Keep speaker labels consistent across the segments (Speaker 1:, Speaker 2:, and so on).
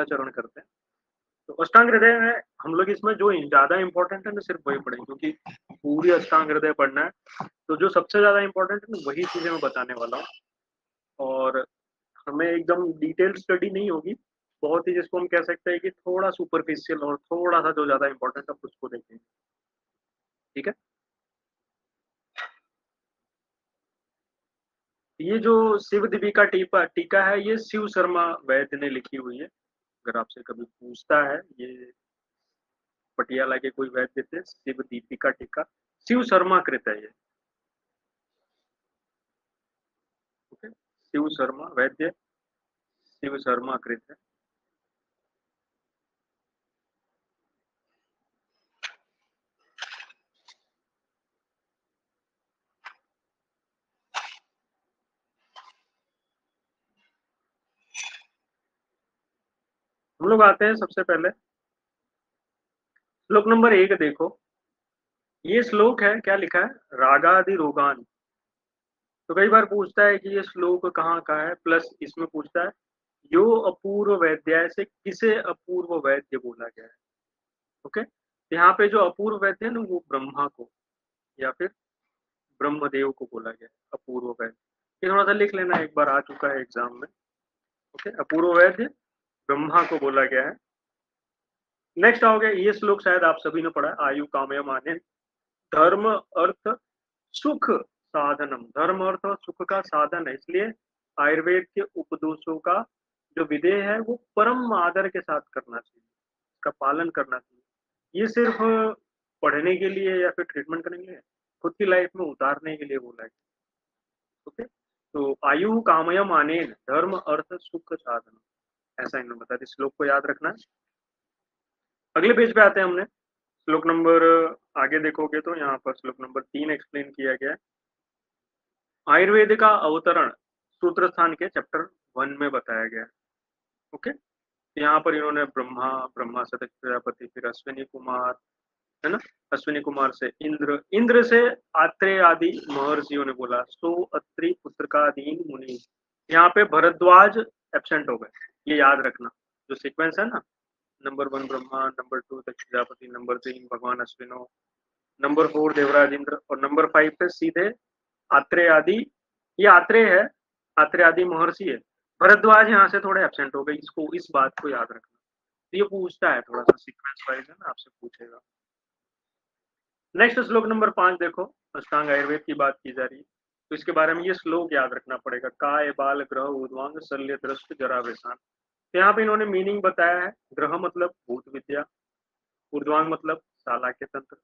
Speaker 1: पहला चरण करते हैं। तो अष्टांग हृदय में हम लोग इसमें जो ज़्यादा इम्पोर्टेंट है ना सिर्फ वही पढ़ेंगे, क्योंकि पूरी अष्टांग हृदय पढ़ना है, तो जो सबसे ज़्यादा इम्पोर्टेंट है ना वही चीज़ें मैं बताने वाला हूँ। और हमें एकदम डिटेल स्टडी नहीं होगी, बहुत ही जिसको हम कह सकते हैं कि थोड़ा सुपरफिशियल और थोड़ा-सा जो ज़्यादा इम्पोर्टेंट है उसको देखेंगे, ठीक है? ये जो शिव दीपिका टीका है, ये शिव शर्मा वैद्य ने लिखी हुई है। अगर आपसे कभी पूछता है, ये पटियाला के कोई वैद्य थे, शिव दीपिका टीका, शिव शर्मा कृत है ये, ओके? शिव शर्मा वैद्य, शिव शर्मा कृत है। हम लोग आते हैं सबसे पहले श्लोक नंबर 1 देखो। ये श्लोक है, क्या लिखा है? रागादि रोगान। तो कई बार पूछता है कि ये श्लोक कहाँ का है, प्लस इसमें पूछता है यो अपूर्व वैद्याय से किसे अपूर्व वैद्य बोला गया है, ओके? तो यहाँ पे जो अपूर्व वैद्य है ना, वो ब्रह्मा को या फिर ब्रह्मदेव को बोला गया है अपूर्व वैद्य। ये थोड़ा सा लिख लेना, एक बार आ चुका है एग्जाम में, ओके? अपूर्व वैद्य ब्रह्मा को बोला गया है। नेक्स्ट आओगे, ये श्लोक शायद आप सभी ने पढ़ा है, आयु कामय माने धर्म अर्थ सुख साधनम। धर्म अर्थ और सुख का साधन है, इसलिए आयुर्वेद के उपदेशों का जो विधेय है वो परम आदर के साथ करना चाहिए, इसका पालन करना चाहिए। ये सिर्फ पढ़ने के लिए या फिर ट्रीटमेंट करने के लिए, खुद की लाइफ में उतारने के लिए बोला है, ओके? तो आयु कामय माने धर्म अर्थ सुख साधन, ऐसा इन्होंने बताया। इस श्लोक को याद रखना है। अगले पेज पे आते हैं हमने, श्लोक नंबर आगे देखोगे तो यहाँ पर श्लोक नंबर 3 एक्सप्लेन किया गया है। आयुर्वेद का अवतरण सूत्र स्थान के चैप्टर 1 में बताया गया है, ओके? तो यहाँ पर इन्होंने ब्रह्मा से प्रजापति, फिर अश्विनी कुमार, है ना? अश्विनी कुमार से इंद्र से आत्रेय आदि महर्षियों ने बोला, सो अत्रि पुत्र का दीन मुनि। यहाँ पे भरद्वाज एब्सेंट हो गए, ये याद रखना। जो सीक्वेंस है ना, नंबर 1 ब्रह्मा, नंबर 2 दक्ष प्रजापति, नंबर 3 भगवान अश्विनो, नंबर 4 देवराज इंद्र, और नंबर 5 पे सीधे आत्रेय आदि। ये आत्रेय है, आत्रेय आदि महर्षि है। भरद्वाज यहाँ से थोड़े एब्सेंट हो गए, इसको, इस बात को याद रखना। तो ये पूछता है थोड़ा सा सीक्वेंस वाइज, है ना, आपसे पूछेगा। नेक्स्ट श्लोक नंबर 5 देखो, अष्टांग आयुर्वेद की बात की जा रही है, तो इसके बारे में ये श्लोक याद रखना पड़ेगा। काय बाल ग्रह ऊर्ध्वांग शल्य दृष्ट जरा वेशान। तो यहाँ पे इन्होंने मीनिंग बताया है। ग्रह मतलब भूत विद्या, ऊर्ध्वांग मतलब शाला के तंत्र,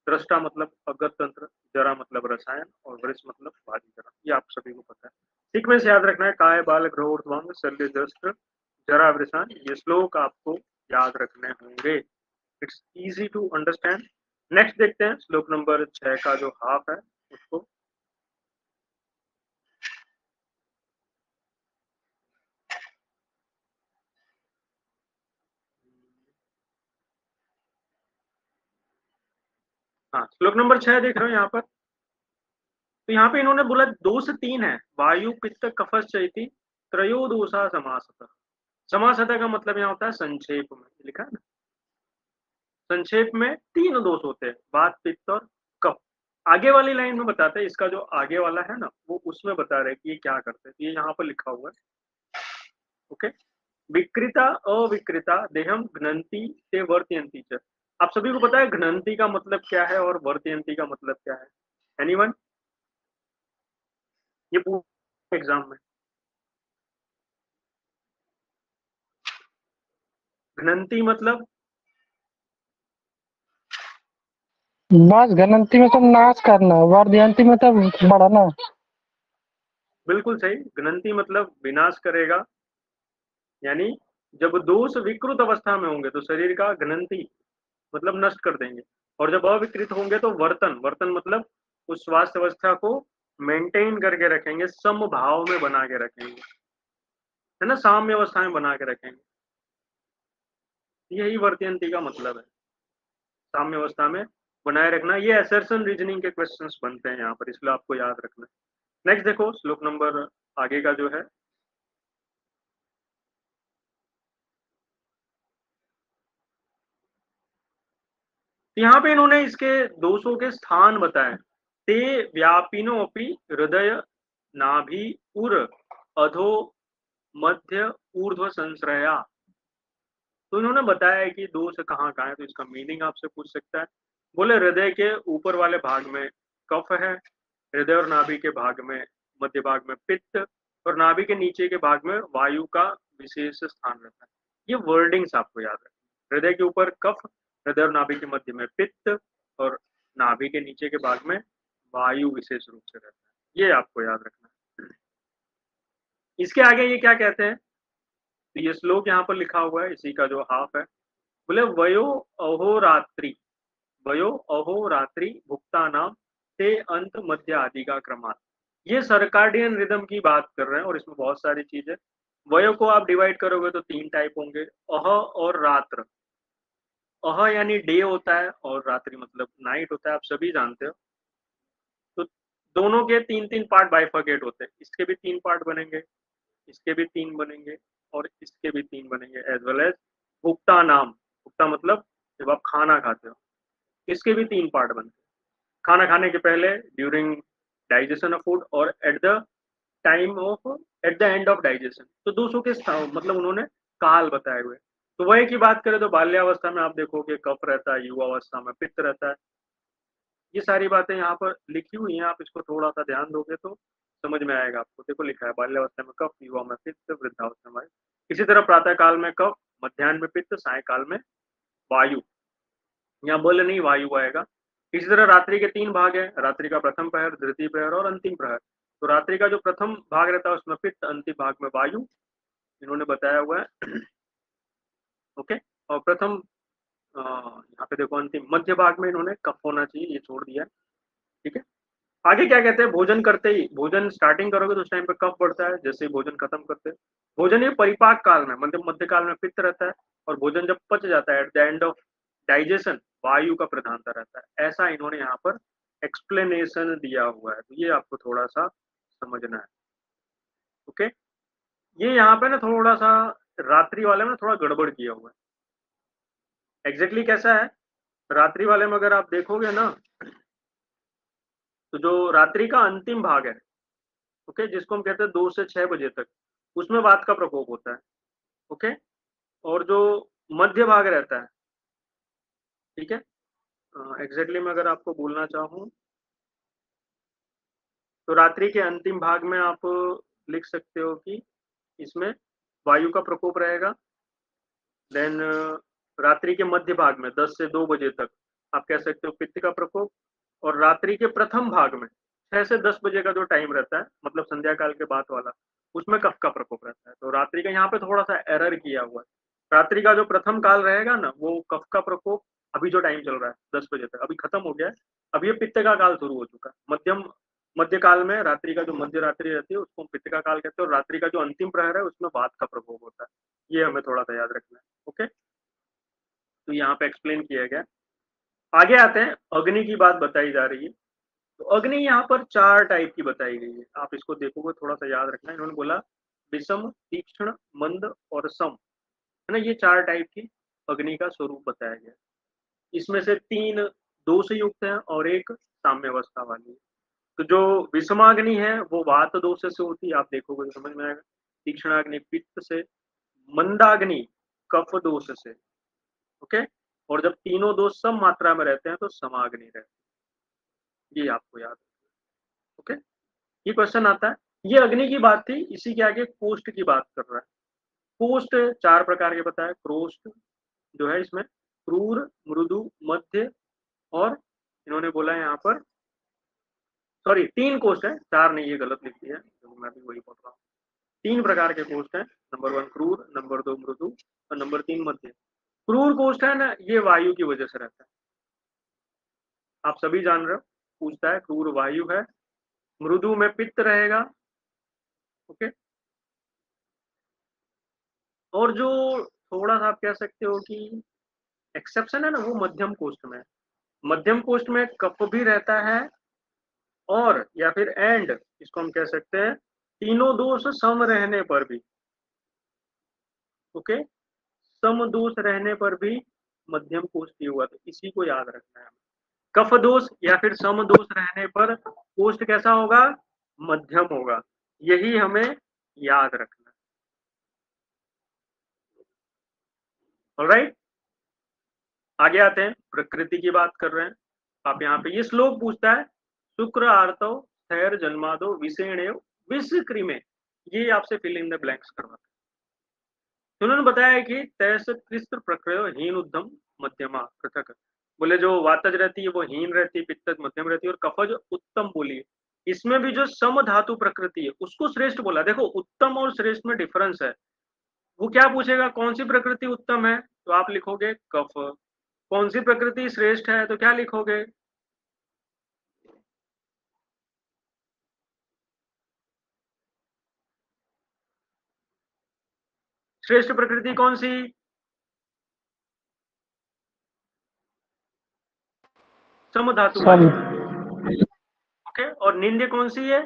Speaker 1: दृष्टा मतलब अगत तंत्र, जरा मतलब रसायन, और वृष मतलब बाधिकरण। ये आप सभी को पता है। सीक्वेंस याद रखना है, काय बाल ग्रह ऊर्ध्वांग शल्य दृष्ट जरा वृषान। ये श्लोक आपको याद रखने होंगे। It's easy to understand. Next देखते हैं श्लोक नंबर 6 का जो हाफ है उसको। हाँ, श्लोक नंबर 6 देख रहे हो यहाँ पर। तो यहाँ पे इन्होंने बोला 2 से 3 है, वायु पित्त कफ चैति त्रयोदोषा समासतः। समासतः का मतलब यहाँ होता है संक्षेप में, लिखा है ना, संक्षेप में 3 दोष होते हैं, वात पित्त और कफ। आगे वाली लाइन में बताते हैं, इसका जो आगे वाला है ना, वो उसमें बता रहे हैं कि ये क्या करते हैं। ये यहाँ पर लिखा हुआ है, ओके? विकृता अविकृता देहम घ्नन्ति ते वर्तयन्ति च। आप सभी को पता है घ्नन्ति का मतलब क्या है और वर्तयन्ति का मतलब क्या है? एनीवन? ये पूरे एग्जाम में घ्नन्ति मतलब,
Speaker 2: बस घनंती में सब नाश करना, वर्धयंती में तब बढ़ाना।
Speaker 1: बिल्कुल सही। घ्नन्ति मतलब विनाश करेगा, यानी जब दोष विकृत अवस्था में होंगे तो शरीर का घ्नन्ति मतलब नष्ट कर देंगे, और जब अविकृत होंगे तो वर्तन, वर्तन मतलब उस स्वास्थ्य अवस्था को मेंटेन करके रखेंगे, समभाव में बना के रखेंगे, है ना, साम्य अवस्था में बना के रखेंगे। यही वर्तयंती का मतलब है, साम्य अवस्था में बनाए रखना। ये असर्शन रीजनिंग के क्वेश्चंस बनते हैं यहाँ पर, इसलिए आपको याद रखना है। नेक्स्ट देखो श्लोक नंबर आगे का जो है, तो यहाँ पे इन्होंने इसके दोषों के स्थान बताए। ते व्यापिनो अपि हृदय नाभि उर अधो मध्य ऊर्ध्व संश्रया। तो इन्होंने बताया कि दोष कहाँ-कहाँ है, तो इसका मीनिंग आपसे पूछ सकता है। बोले हृदय के ऊपर वाले भाग में कफ है, हृदय और नाभि के भाग में मध्य भाग में पित्त और नाभि के नीचे के भाग में वायु का विशेष स्थान रहता है। ये वर्डिंग्स आपको याद रखनी। हृदय के ऊपर कफ, हृदय और नाभि के मध्य में पित्त और नाभि के नीचे के भाग में वायु विशेष रूप से रहता है। ये आपको याद रखना है। इसके आगे ये क्या कहते हैं? तो ये श्लोक यहाँ पर लिखा हुआ है, इसी का जो हाफ है। बोले अहोरात्रि वयो अहोरात्रि भुक्तानाम ते अंत मध्य आदि का क्रमात्। ये सर्काडियन रिदम की बात कर रहे हैं और इसमें बहुत सारी चीजें। वयो को आप डिवाइड करोगे तो 3 टाइप होंगे, अह और रात्र। अह यानी डे होता है और रात्रि मतलब नाइट होता है, आप सभी जानते हो। तो दोनों के 3-3 पार्ट बाइफरकेट होते हैं। इसके भी 3 पार्ट बनेंगे, इसके भी 3 बनेंगे और इसके भी 3 बनेंगे एज़ वेल एज़ भुक्ता नाम। भुक्ता मतलब जब आप खाना खाते हो, इसके भी 3 पार्ट बनते हैं। खाना खाने के पहले, ड्यूरिंग डाइजेशन ऑफ फूड और at the end of digestion. तो दोषों के मतलब उन्होंने काल बताए हुए। तो वही की बात करें तो बाल्यावस्था में आप देखोगे कफ रहता है, युवावस्था में पित्त रहता है। ये सारी बातें यहाँ पर लिखी हुई हैं, आप इसको थोड़ा-सा ध्यान दोगे तो समझ में आएगा आपको। देखो लिखा है बाल्यावस्था में कफ, युवा में पित्त, वृद्धावस्था में वायु। इसी तरह प्रातः काल में कफ, मध्याह्न में पित्त, सायंकाल में वायु। यहाँ बोले नहीं वायु आएगा। इसी तरह रात्रि के 3 भाग हैं, रात्रि का प्रथम प्रहर, द्वितीय प्रहर और अंतिम प्रहर। तो रात्रि का जो प्रथम भाग रहता है उसमें पित्त, अंतिम भाग में वायु, इन्होंने बताया हुआ है। ओके। और प्रथम यहाँ पे देखो अंतिम मध्य भाग में इन्होंने कफ होना चाहिए, ये छोड़ दिया है। ठीक है। आगे क्या कहते हैं, भोजन करते ही, भोजन स्टार्टिंग करोगे तो उस टाइम पे कफ बढ़ता है, जैसे ही भोजन खत्म करते हैं। भोजन ये परिपाक काल में, मध्य काल में पित्त रहता है और भोजन जब पच जाता है at the end of digestion वायु का प्रधानता रहता है। ऐसा इन्होंने यहाँ पर एक्सप्लेनेशन दिया हुआ है, तो ये आपको थोड़ा सा समझना है। ओके। ये यहाँ पे ना थोड़ा सा रात्रि वाले में थोड़ा गड़बड़ किया हुआ है। एग्जैक्टली कैसा है, रात्रि वाले में अगर आप देखोगे ना, तो जो रात्रि का अंतिम भाग है, ओके, जिसको हम कहते हैं 2 से 6 बजे तक, उसमें वात का प्रकोप होता है। ओके। और जो मध्य भाग रहता है, ठीक है, एग्जैक्टली मैं अगर आपको बोलना चाहूँ तो रात्रि के अंतिम भाग में आप लिख सकते हो कि इसमें वायु का प्रकोप रहेगा। देन रात्रि के मध्य भाग में 10 से 2 बजे तक आप कह सकते हो पित्त का प्रकोप। और रात्रि के प्रथम भाग में 6 से 10 बजे का जो टाइम रहता है, मतलब संध्या काल के बाद वाला, उसमें कफ का प्रकोप रहता है। तो रात्रि का यहाँ पे थोड़ा-सा एरर किया हुआ है। रात्रि का जो प्रथम काल रहेगा ना, वो कफ का प्रकोप अभी जो टाइम चल रहा है 10 बजे तक, अभी खत्म हो गया है। अब ये पित्त का काल शुरू हो चुका है। मध्य काल में रात्रि का जो मध्य रात्रि रहती है उसको हम पित्त का काल कहते हैं और रात्रि का जो अंतिम प्रहर है उसमें वात का प्रकोप होता है। ये हमें थोड़ा-सा याद रखना है। ओके? तो यहाँ पे एक्सप्लेन किया गया। आगे आते हैं, अग्नि की बात बताई जा रही है। तो अग्नि यहाँ पर 4 टाइप की बताई गई है। आप इसको देखोगे थोड़ा-सा याद रखना है। इन्होंने बोला विषम, तीक्ष्ण, मंद और सम, है ना? ये 4 टाइप की अग्नि का स्वरूप बताया गया है। इसमें से 3 दोष युक्त हैं और 1 साम्यावस्था वाली है। तो जो विषमाग्नि है वो वात दोष से होती है, आप देखोगे तो समझ में आएगा। तीक्ष्णाग्नि पित्त से, मंदाग्नि कफ दोष से, ओके? और जब तीनों दोष सम मात्रा में रहते हैं तो समाग्नि रहती है। ये आपको याद है। ओके? ये क्वेश्चन आता है। ये अग्नि की बात थी, इसी के आगे कोष्ठ की बात कर रहा है। कोष्ठ 4 प्रकार के बताए। क्रोष्ठ जो है इसमें क्रूर, मृदु, मध्य और इन्होंने बोला है यहाँ पर, सॉरी 3 कोष्ठ है, 4 नहीं, ये गलत लिख दिया है, तो मैं भी वही बोल रहा हूँ। 3 प्रकार के कोष्ठ हैं। नंबर 1 क्रूर, नंबर 2 मृदु और नंबर 3 मध्य। क्रूर कोष्ठ है ना, ये वायु की वजह से रहता है। आप सभी जान रहे हो, पूछता है क्रूर वायु है। मृदु में पित्त रहेगा। ओके। और जो थोड़ा-सा आप कह सकते हो कि एक्सेप्शन है ना, वो मध्यम कोष्ठ में है। मध्यम कोष्ठ में कफ भी रहता है और या फिर एंड इसको हम कह सकते हैं तीनों दोष सम रहने पर भी, ओके, सम दोष रहने पर भी मध्यम कोष्ठ दिया हुआ, तो इसी को याद रखना है। कफ दोष या फिर सम दोष रहने पर कोष्ठ कैसा होगा? मध्यम होगा। यही हमें याद रखना है। ऑलराइट, आगे आते हैं, प्रकृति की बात कर रहे हैं। आप यहाँ पे ये श्लोक पूछता है शुक्र आर्तव स्थैर जन्मादो विषेण्यो विषक्रिमे, ये आपसे फिल इन द ब्लैंक्स करवाता है। तो उन्होंने बताया कि तैसकृष्ट प्रक्रयो हीन उद्धम मध्यमा पृथक, बोले जो वातज रहती है वो हीन रहती है, पित्तज मध्यम रहती है, और कफज उत्तम बोली है। इसमें भी जो सम धातु प्रकृति है उसको श्रेष्ठ बोला। देखो उत्तम और श्रेष्ठ में डिफरेंस है। वो क्या पूछेगा, कौन सी प्रकृति उत्तम है, तो आप लिखोगे कफ। कौन सी प्रकृति श्रेष्ठ है, तो क्या लिखोगे? श्रेष्ठ प्रकृति कौन सी? सम धातु वाली। ओके, और निंद्य कौन सी है?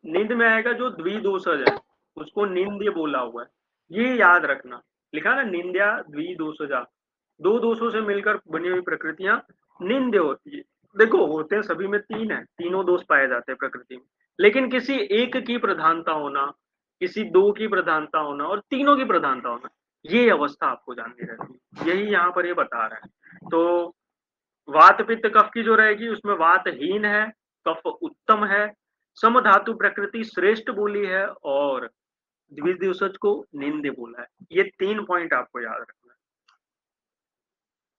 Speaker 1: निंद में आएगा जो द्विदोषज है, उसको निंद्य बोला हुआ है। ये याद रखना, लिखा ना निंद्या द्विदोषजा, दो दोषों से मिलकर बनी हुई प्रकृतियां निंद्य होती है। देखो होते हैं सभी में तीन है, तीनों दोष पाए जाते हैं प्रकृति में, लेकिन किसी एक की प्रधानता होना, किसी दो की प्रधानता होना और तीनों की प्रधानता होना, ये अवस्था आपको जाननी रहती है। यही यहाँ पर ये बता रहा है। तो वात पित्त कफ की जो रहेगी उसमें वात हीन है, कफ उत्तम है, सम धातु प्रकृति श्रेष्ठ बोली है, और द्विदिवसज को निंद्य बोला है। ये 3 पॉइंट आपको याद रखना है।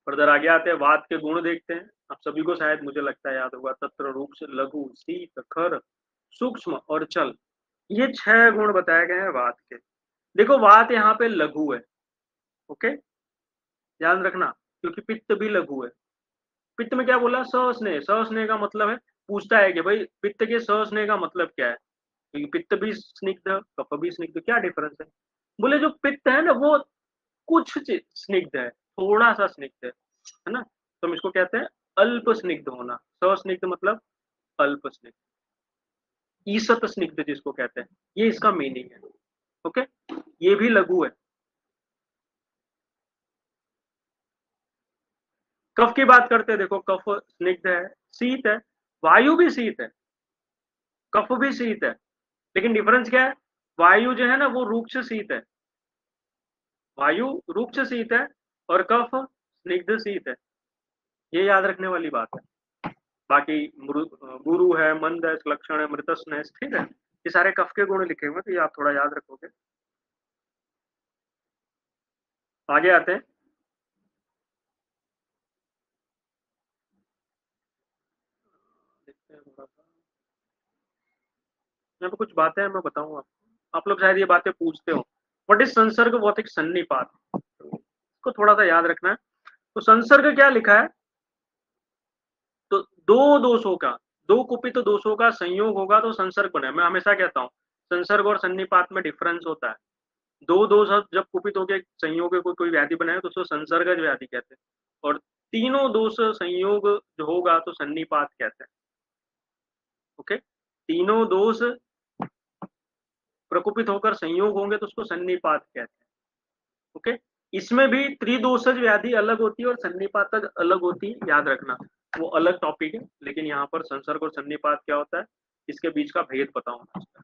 Speaker 1: फर्दर आगे आते हैं, वात के गुण देखते हैं। आप सभी को शायद मुझे लगता है याद होगा, तत्र रूक्ष लघु शीत खर सूक्ष्म और चल, ये 6 गुण बताए गए हैं वात के। देखो वात यहाँ पे लघु है, ओके, ध्यान रखना, क्योंकि पित्त भी लघु है। पित्त में क्या बोला? सस्नेह। सस्नेह का मतलब है, पूछता है कि भाई पित्त के सस्नेह का मतलब क्या है, क्योंकि पित्त भी स्निग्ध कफ भी स्निग्ध, क्या डिफरेंस है? बोले जो पित्त है ना वो कुछ स्निग्ध है, थोड़ा सा स्निग्ध है ना, तो हम इसको कहते हैं अल्प स्निग्ध होना। सस्निग्ध मतलब अल्प स्निग्ध, ईसत स्निग्ध जिसको कहते हैं, ये इसका मीनिंग है। ओके, ये भी लघु है। कफ की बात करते हैं, देखो कफ स्निग्ध है, शीत है, वायु भी शीत है, कफ भी शीत है, लेकिन डिफरेंस क्या है? वायु जो है ना वो रूक्ष शीत है, वायु रूक्ष शीत है, और कफ स्निग्ध शीत है। ये याद रखने वाली बात है। बाकी गुरु है, मंद है, लक्षण है, मृतस्न है, स्थिर है, ये सारे कफ के गुण लिखे हुए, तो ये आप थोड़ा याद रखोगे। आगे आते हैं, देखते हैं थोड़ा सा, यहाँ पे कुछ बातें हैं मैं बताऊंगा आपको, आप लोग शायद ये बातें पूछते हो। व्हाट इज संसर्ग, व्हाट इज सन्निपात, इसको थोड़ा सा याद रखना है। तो संसर्ग क्या लिखा है, तो दो दोषों का, दो कुपित दोषों का संयोग होगा तो संसर्ग बने। मैं हमेशा कहता हूँ संसर्ग और सन्निपात में डिफरेंस होता है। दो दोष जब कुपित होकर संयोग कोई व्याधि बनाए तो उसको संसर्गज व्याधि कहते हैं, और तीनों दोष संयोग जो होगा तो सन्निपात कहते हैं। ओके, तीनों दोष प्रकुपित होकर संयोग होंगे तो उसको सन्निपात कहते हैं। ओके, इसमें भी त्रिदोषज व्याधि अलग होती है और सन्निपातज अलग होती है, याद रखना, वो अलग टॉपिक है, लेकिन यहाँ पर संसर्ग और सन्निपात क्या होता है इसके बीच का भेद पता होना चाहिए।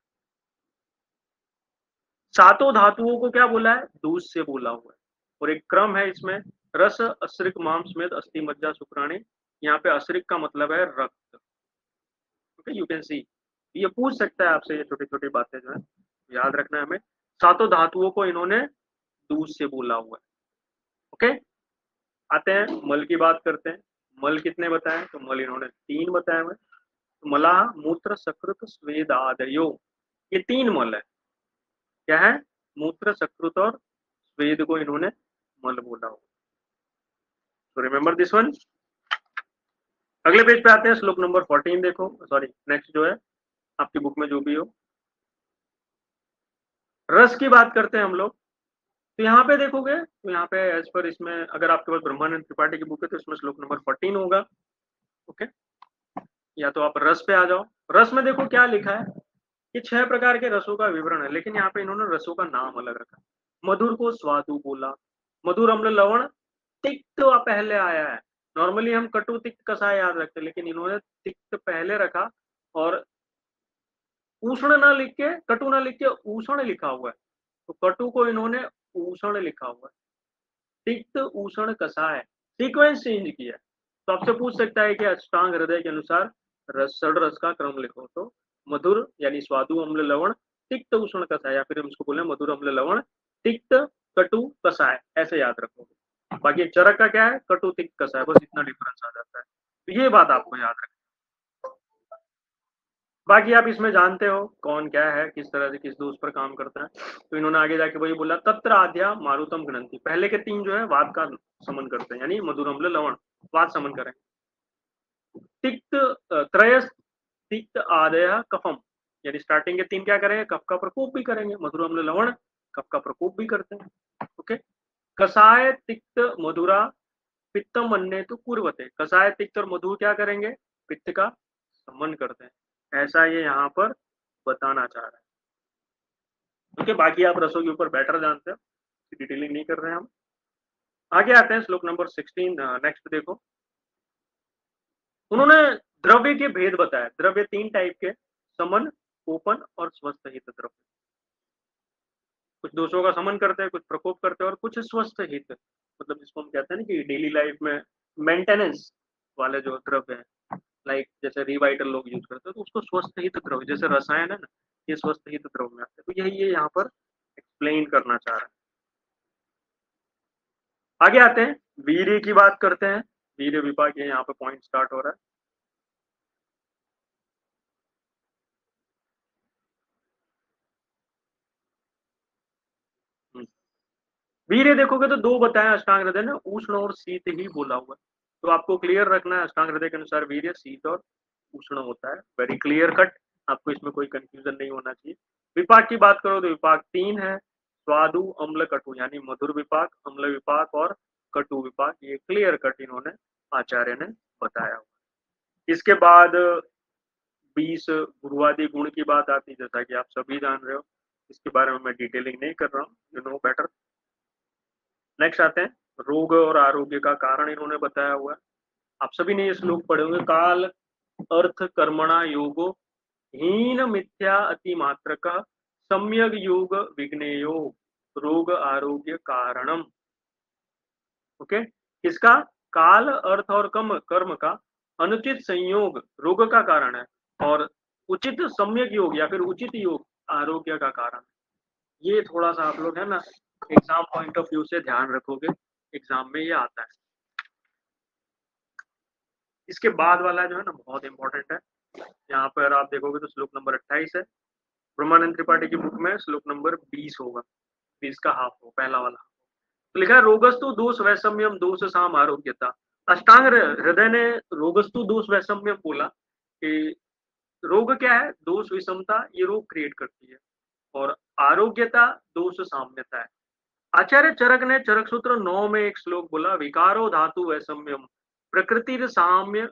Speaker 1: सातों धातुओं को क्या बोला है? दूध से बोला हुआ है, और एक क्रम है इसमें, रस अश्रिक मांस में अस्थि मज्जा शुक्राणी, यहाँ पे अश्रिक का मतलब है रक्त। ओके, यू कैन सी, ये पूछ सकता है आपसे, ये छोटी छोटी बातें जो है याद रखना है हमें। सातों धातुओं को इन्होंने दूध से बोला हुआ है। ओके, आते हैं मल की बात करते हैं। मल कितने बताए? तो मल इन्होंने 3 बताए हुए। तो मलाह मूत्र सकृत स्वेद आदयो, ये 3 मल है। क्या है? मूत्र सकृत और स्वेद को इन्होंने मल बोला हुआ। तो रिमेंबर दिस वन। अगले पेज पे आते हैं, श्लोक नंबर 14 देखो, सॉरी नेक्स्ट जो है आपकी बुक में जो भी हो, रस की बात करते हैं हम लोग। तो यहाँ पे देखोगे तो यहाँ पे एज पर इसमें, अगर आपके पास ब्रह्मानंद त्रिपाठी की बुक है तो इसमें श्लोक नंबर 14 होगा। ओके, या तो आप रस पे आ जाओ। रस में देखो क्या लिखा है, ये 6 प्रकार के रसों का विवरण है, लेकिन यहाँ पे इन्होंने रसों का नाम अलग रखा। मधुर को स्वादु बोला, मधुर अम्ल लवण तिक्त पहले आया है। नॉर्मली हम कटु तिक्त कसाय याद रखते हैं, लेकिन इन्होंने तिक्त पहले रखा और उष्ण ना लिख के, कटु ना लिख के उष्ण लिखा हुआ है, तो कटु को इन्होंने उष्ण लिखा हुआ है। तिक्त उष्ण कसाय, सीक्वेंस चेंज किया है। तो आपसे पूछ सकता है कि अष्टांग हृदय के अनुसार षड रस का क्रम लिखो, तो मधुर यानी स्वादु अम्ल लवण तिक्त उष्ण कसाय, या फिर हम इसको बोले मधुर अम्ल लवण तिक्त कटु कसाय, ऐसे याद रखोगे। बाकी चरक का क्या है, कटु तिक्त कसाय, बस इतना डिफरेंस आ जाता है, तो ये बात आपको याद रखनी। बाकी आप इसमें जानते हो कौन क्या है, किस तरह से किस दोष पर काम करता है। तो इन्होंने आगे जाके वही बोला, तत्र आद्या मारुतम गणंती, पहले के तीन जो है वाद का समन करते हैं, यानी मधुर अम्ल लवण वाद समन करें। तिक्त त्रयस तिक्त आदय कफम, यानी स्टार्टिंग के तीन क्या करेंगे, कफ का प्रकोप भी करेंगे, मधुर अम्ल लवण कफ का प्रकोप भी करते हैं। ओके, कसाय तिक्त मधुरा पित्तम अन्य तो कुर्वते, कसाय तिक्त और मधुर क्या करेंगे, पित्त का समन करते हैं, ऐसा ये यहाँ पर बताना चाह रहा है। ओके, बाकी आप रसों के ऊपर बेटर जानते हो, डिटेलिंग नहीं कर रहे हैं हम। आगे आते हैं श्लोक नंबर 16। नेक्स्ट देखो, उन्होंने द्रव्य के भेद बताया। द्रव्य तीन टाइप के, समन, कोपन और स्वस्थ हित द्रव्य। कुछ दोषों का समन करते हैं, कुछ प्रकोप करते हैं, और कुछ स्वस्थ हित, मतलब जिसको हम कहते हैं ना कि डेली लाइफ में मेंटेनेंस वाले जो द्रव्य है, लाइक जैसे रिवाइटल लोग यूज करते हैं, तो उसको स्वस्थ हित द्रव्य, जैसे रसायन है ना, ये स्वस्थ हित द्रव्य में आते हैं। तो यही ये यहाँ पर एक्सप्लेन करना चाह रहा है। आगे आते हैं, वीर्य की बात करते हैं। वीर्य विभाग, ये यहाँ पे पॉइंट स्टार्ट हो रहा है। वीर्य देखोगे तो दो बताया अष्टांग हृदय ने, उष्ण और शीत ही बोला हुआ है। तो आपको क्लियर रखना है, अष्टांग हृदय के अनुसार वीर्य शीत और उष्ण होता है, वेरी क्लियर कट, आपको इसमें कोई कंफ्यूजन नहीं होना चाहिए। विपाक की बात करो तो विपाक तीन है, स्वादु अम्ल कटु, यानी मधुर विपाक, अम्ल विपाक और कटु विपाक, ये क्लियर कट इन्होंने आचार्य ने बताया हुआ। इसके बाद 20 गुरुवादी गुण की बात आती है, जैसा कि आप सभी जान रहे हो, इसके बारे में मैं डिटेलिंग नहीं कर रहा हूँ, यू नो बेटर। नेक्स्ट आते हैं, रोग और आरोग्य का कारण इन्होंने बताया हुआ है। आप सभी ने ये श्लोक पढ़े होंगे, काल अर्थ कर्मणा योगो हीन मिथ्या अति मात्र का सम्यक योग विघ्नेयो रोग आरोग्य कारणम। ओके, किसका, काल अर्थ और कर्म का अनुचित संयोग रोग का कारण है, और उचित सम्यक योग या फिर उचित योग आरोग्य का कारण। ये थोड़ा सा आप लोग है ना एग्जाम पॉइंट ऑफ व्यू से ध्यान रखोगे, एग्जाम में ये आता है। इसके बाद वाला जो है ना बहुत इंपॉर्टेंट है, यहाँ पर आप देखोगे तो श्लोक नंबर 28 है, ब्रह्मानंद त्रिपाठी की बुक में श्लोक नंबर 20 होगा, 20 का हाफ हो पहला वाला। तो लिखा है, रोगस्तु दोष वैषम्यम दोष साम आरोग्यता। अष्टांग हृदय ने रोगस्तु दोष वैषम्यम बोला कि रोग क्या है, दोष विषमता, ये रोग क्रिएट करती है, और आरोग्यता दोष साम्यता है। आचार्य चरक ने चरक सूत्र 9 में एक श्लोक बोला, विकारो धातु वैषम्यम प्रकृति साम्य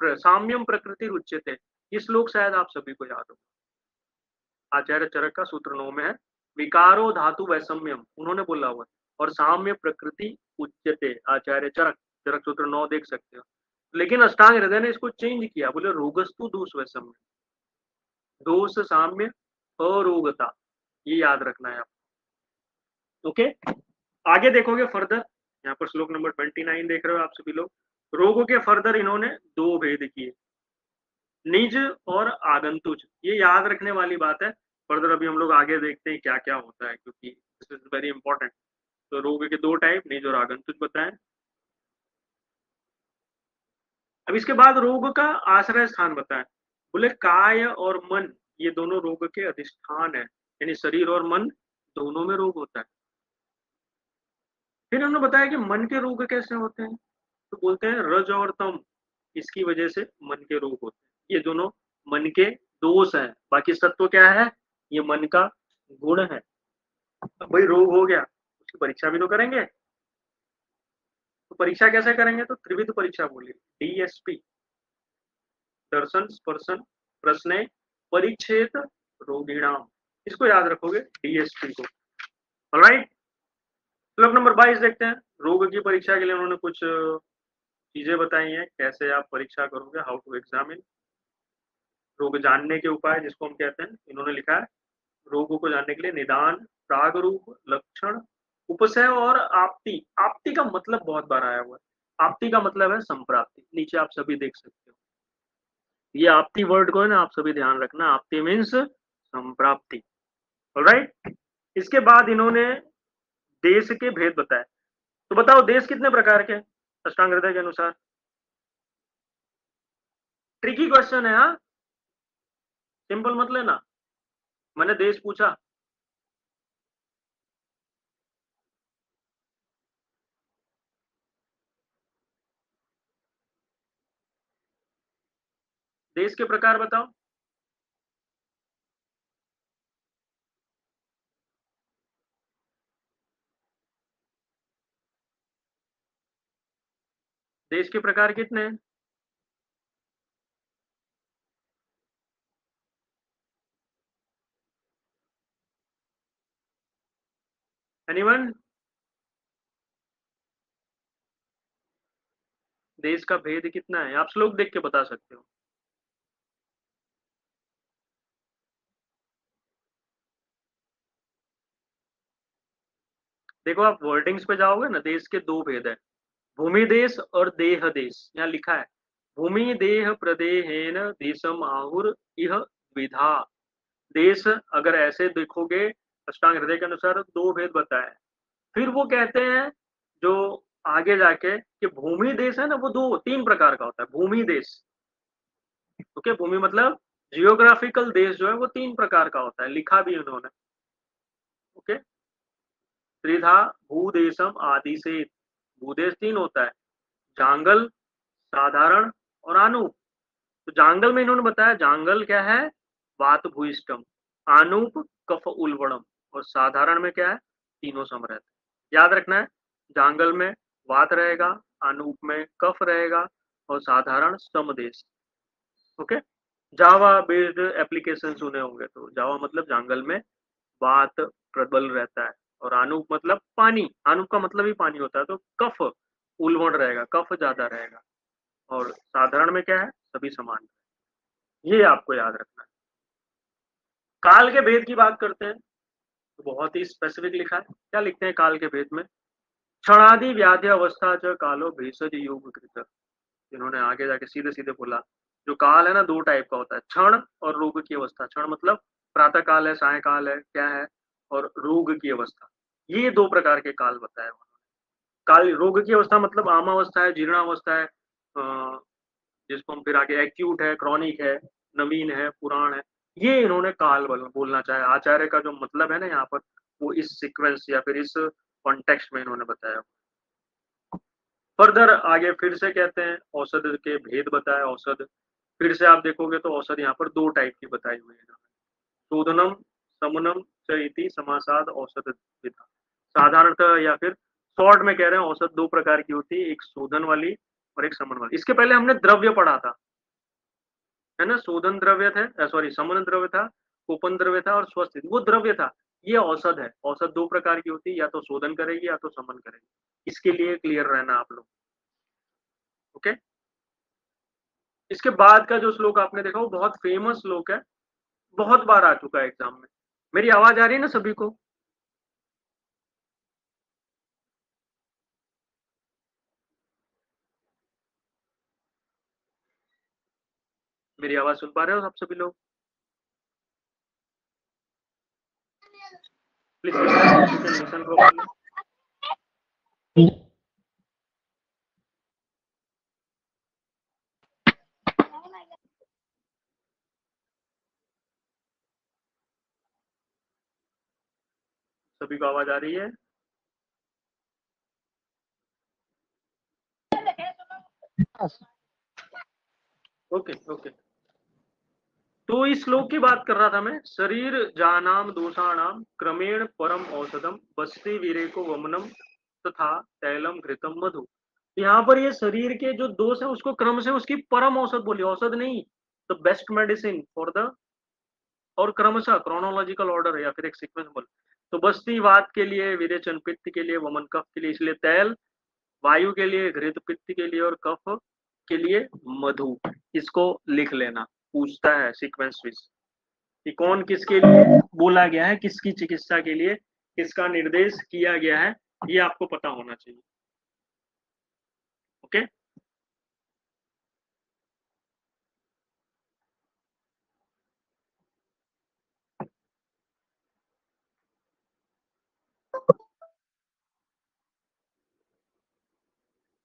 Speaker 1: साम्यम प्रकृति उच्यते। ये श्लोक शायद आप सभी को याद हो, आचार्य चरक का सूत्र 9 में है, विकारो धातु वैषम्यम उन्होंने बोला हुआ, और साम्य प्रकृति उच्यते, आचार्य चरक, चरक सूत्र 9 देख सकते हो। लेकिन अष्टांग हृदय ने इसको चेंज किया, बोले रोगस्तु दोष वैषम्य, दोष साम्य अरोगता, ये याद रखना है आप। ओके, आगे देखोगे फर्दर, यहाँ पर श्लोक नंबर 29 देख रहे हो आप सभी लोग, रोगों के फर्दर इन्होंने दो भेद किए, निज और आगंतुज, ये याद रखने वाली बात है। फर्दर अभी हम लोग आगे देखते हैं क्या क्या होता है, क्योंकि दिस इज वेरी इंपॉर्टेंट। तो रोग के दो टाइप, निज और आगंतुज बताएं। अब इसके बाद रोग का आश्रय स्थान बताएं, बोले काय और मन, ये दोनों रोग के अधिष्ठान है, यानी शरीर और मन दोनों में रोग होता है। फिर हमने बताया कि मन के रोग कैसे होते हैं, तो बोलते हैं रज और तम, इसकी वजह से मन के रोग होते हैं, ये दोनों मन के दोष हैं, बाकी सत्व क्या है, ये मन का गुण है। अब भाई रोग हो गया, उसकी परीक्षा भी तो करेंगे, तो परीक्षा कैसे करेंगे, तो त्रिविध परीक्षा बोलिए, डीएसपी, दर्शन स्पर्शन प्रश्न परिच्छेद रोगिणाम, इसको याद रखोगे डीएसपी को। ऑलराइट, श्लोक नंबर 22 देखते हैं। रोग की परीक्षा के लिए उन्होंने कुछ चीजें बताई हैं, कैसे आप परीक्षा करोगे, हाउ टू एग्जामिन। रोग जानने के उपाय जिसको हम कहते हैं, इन्होंने लिखा है रोगों को जानने के लिए निदान, प्राग रूप, लक्षण, उपसय और आपत्ति। आपत्ति का मतलब बहुत बार आया हुआ है। आपत्ति का मतलब है संप्राप्ति, नीचे आप सभी देख सकते हो। ये आपत्ति वर्ड को है ना, आप सभी ध्यान रखना, आपत्ति मीन्स संप्राप्ति। ऑलराइट। इसके बाद इन्होंने देश के भेद बताए। तो बताओ देश कितने प्रकार के हैं अष्टांग हृदय के अनुसार? ट्रिकी क्वेश्चन है, हाँ, सिंपल मत लेना। मैंने देश पूछा, देश के प्रकार बताओ। देश के प्रकार कितने हैं? एनीवन? देश का भेद कितना है आप श्लोक देख के बता सकते हो। देखो आप वर्डिंग्स पे जाओगे ना, देश के दो भेद है, भूमि देश और देह देश। यहाँ लिखा है भूमि देह प्रदेहेन देशम आहुर इह द्विधा। देश अगर ऐसे देखोगे अष्टांग हृदय के अनुसार दो भेद बताए। फिर वो कहते हैं जो आगे जाके कि भूमि देश है ना, वो दो तीन प्रकार का होता है भूमि देश। ओके, भूमि मतलब जियोग्राफिकल देश जो है वो तीन प्रकार का होता है, लिखा भी उन्होंने। ओके, त्रिधा भूदेशम आदि से। भूदेश तीन होता है, जांगल, साधारण और आनूप। तो जांगल में इन्होंने बताया जांगल क्या है, वात भूइष्टम, आनूप कफ उल्बणम, और साधारण में क्या है, तीनों सम रहते हैं। याद रखना है, जांगल में वात रहेगा, आनूप में कफ रहेगा, और साधारण सम देश। ओके, जावा बेस्ड एप्लीकेशन सुने होंगे, तो जावा मतलब जांगल में वात प्रबल रहता है, और आनूप मतलब पानी, आनूप का मतलब ही पानी होता है, तो कफ उल्बण रहेगा, कफ ज्यादा रहेगा, और साधारण में क्या है, सभी समान। ये आपको याद रखना है। काल के भेद की बात करते हैं तो बहुत ही स्पेसिफिक लिखा है। क्या लिखते हैं काल के भेद में? क्षणादि व्याधि अवस्था च कालो भेषज योग कृत। इन्होंने आगे जाके सीधे सीधे बोला जो काल है ना, दो टाइप का होता है, क्षण और रोग की अवस्था। क्षण मतलब प्रातः काल है, साय काल है, क्या है, और रोग की अवस्था। ये दो प्रकार के काल बताए उन्होंने। काल रोग की अवस्था मतलब आमावस्था है, जीर्णावस्था है, जिसको हम फिर आगे एक्यूट है, क्रॉनिक है, नवीन है, पुराण है। ये इन्होंने काल बोलना चाहे। आचार्य का जो मतलब है ना यहाँ पर, वो इस सीक्वेंस या फिर इस कॉन्टेक्स्ट में इन्होंने बताया। फर्दर आगे फिर से कहते हैं औषध के भेद बताए। औषध फिर से आप देखोगे तो औषध यहाँ पर दो टाइप की बताई हुई है। शोधनम समनम च इति समासाद औषध विधा। साधारणतः या फिर शॉर्ट में कह रहे हैं, औषध दो प्रकार की होती है, एक शोधन वाली और एक समन वाली। इसके पहले हमने द्रव्य पढ़ा था, है ना, शोधन द्रव्य थे, सॉरी समन द्रव्य था, कोपन द्रव्य था, और स्वस्थ वो द्रव्य था। ये औषध है। औषध दो प्रकार की होती है, या तो शोधन करेगी या तो समन करेगी। इसके लिए क्लियर रहना आप लोग। ओके, इसके बाद का जो श्लोक आपने देखा वो बहुत फेमस श्लोक है, बहुत बार आ चुका है एग्जाम में। मेरी आवाज आ रही है ना सभी को? मेरी आवाज सुन पा रहे हो आप सभी लोग? Please listen properly. सभी को आवाज आ रही है? Okay okay. तो इस श्लोक की बात कर रहा था मैं। शरीर जानाम दोषाणाम क्रमेण परम औषधम बस्ती वीरेको वमनम तथा तैलम घृतम मधु। यहाँ पर ये शरीर के जो दोष है उसको क्रम से उसकी परम औषध बोली, औषध नहीं, the best medicine for the, और क्रमशः क्रोनोलॉजिकल ऑर्डर या फिर एक सीक्वेंस बोल। तो बस्ती वात के लिए, विरेचन पित्त के लिए, वमन कफ के लिए, इसलिए तैल, वायु के लिए, घृत पित्त के लिए और कफ के लिए मधु। इसको लिख लेना, पूछता है सीक्वेंस विज कि कौन किसके लिए बोला गया है, किसकी चिकित्सा के लिए किसका निर्देश किया गया है, ये आपको पता होना चाहिए। ओके।